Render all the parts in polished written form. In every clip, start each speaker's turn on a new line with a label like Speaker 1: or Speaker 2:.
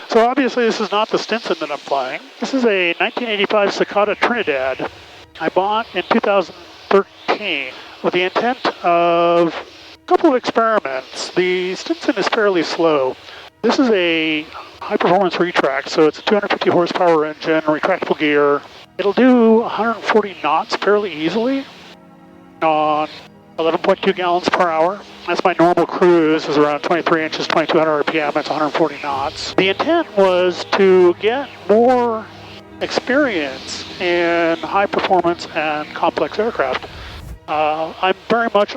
Speaker 1: So obviously this is not the Stinson that I'm flying. This is a 1985 Socata Trinidad I bought in 2013 with the intent of a couple of experiments. The Stinson is fairly slow. This is a high-performance retract, so it's a 250 horsepower engine, retractable gear. It'll do 140 knots fairly easily on 11.2 gallons per hour. That's my normal cruise, is around 23 inches, 2200 RPM, that's 140 knots. The intent was to get more experience in high performance and complex aircraft. I'm very much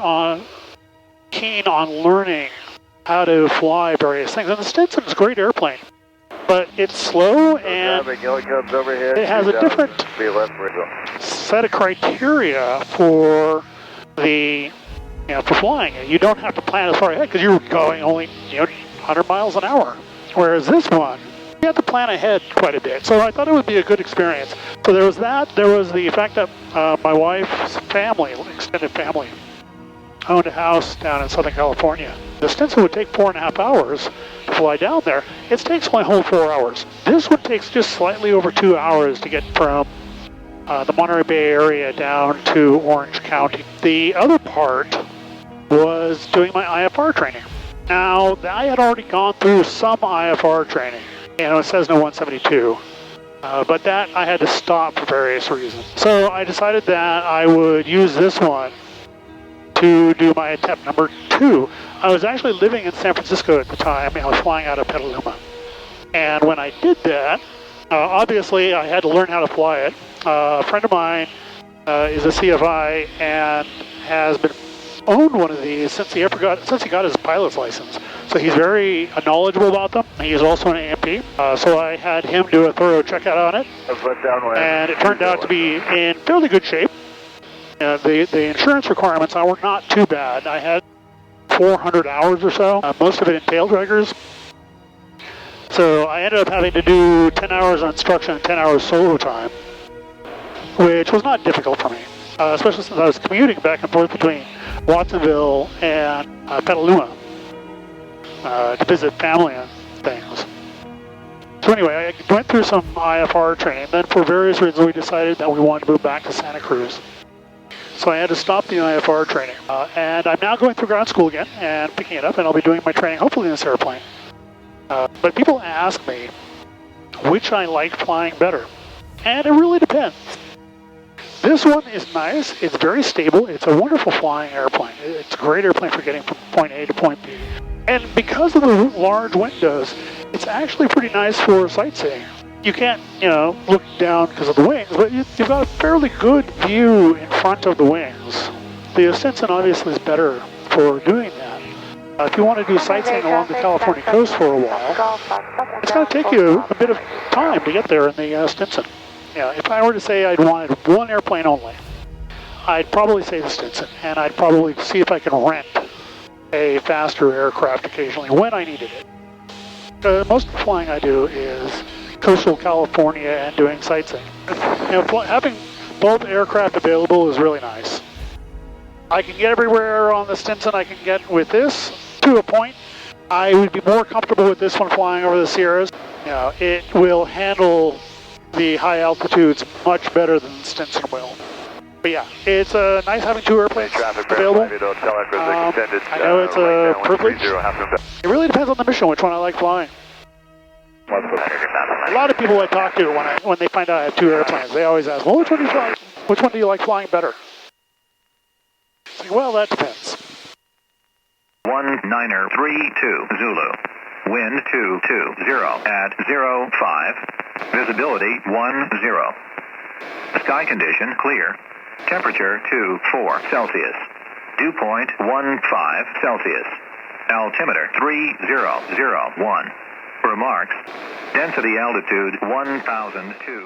Speaker 1: keen on learning how to fly various things. And the Stinson is a great airplane, but it's slow and it has a different set of criteria for for flying it. You don't have to plan as far ahead because you're going only 100 miles an hour. Whereas this one, you have to plan ahead quite a bit. So I thought it would be a good experience. So there was that. There was the fact that my wife's family, extended family, owned a house down in Southern California. The Stinson would take 4.5 hours to fly down there. It takes my whole 4 hours. This one takes just slightly over 2 hours to get from the Monterey Bay area down to Orange County. The other part was doing my IFR training. Now, I had already gone through some IFR training. It says no 172, but that I had to stop for various reasons. So I decided that I would use this one to do my attempt number 2. I was actually living in San Francisco at the time, and I was flying out of Petaluma. And when I did that, obviously I had to learn how to fly it. A friend of mine is a CFI and has owned one of these since he got his pilot's license. So he's very knowledgeable about them. He is also an AMP. So I had him do a thorough checkout on it. And it turned out to be in fairly good shape. The insurance requirements were not too bad. I had 400 hours or so, most of it in tail draggers. So I ended up having to do 10 hours on instruction and 10 hours solo time, which was not difficult for me, especially since I was commuting back and forth between Watsonville and Petaluma to visit family and things. So anyway, I went through some IFR training. Then for various reasons, we decided that we wanted to move back to Santa Cruz. So I had to stop the IFR training. And I'm now going through ground school again and picking it up, and I'll be doing my training hopefully in this airplane. But people ask me which I like flying better. And it really depends. This one is nice, it's very stable, it's a wonderful flying airplane. It's a great airplane for getting from point A to point B. And because of the large windows, it's actually pretty nice for sightseeing. You can't, look down because of the wings, but you've got a fairly good view in front of the wings. The Stinson obviously is better for doing that. If you want to do sightseeing along the California coast for a while, it's going to take you a bit of time to get there in the Stinson. If I were to say I'd wanted one airplane only, I'd probably say the Stinson, and I'd probably see if I can rent a faster aircraft occasionally when I needed it. Most of the flying I do is coastal California and doing sightseeing. Having both aircraft available is really nice. I can get everywhere on the Stinson I can get with this to a point. I would be more comfortable with this one flying over the Sierras. It will handle the high altitudes much better than the Stinson will. But yeah, it's nice having two airplanes available. I know it's a privilege. It really depends on the mission which one I like flying. A lot of people I talk to when they find out I have two airplanes, they always ask, well, which one do you like flying better? It's like, well, that depends.
Speaker 2: 1932 Zulu. Wind 220 at 05. Visibility 10. Sky condition clear. Temperature 24 Celsius. Dew point 15 Celsius. Altimeter 3001. Remarks. Density altitude 1,200.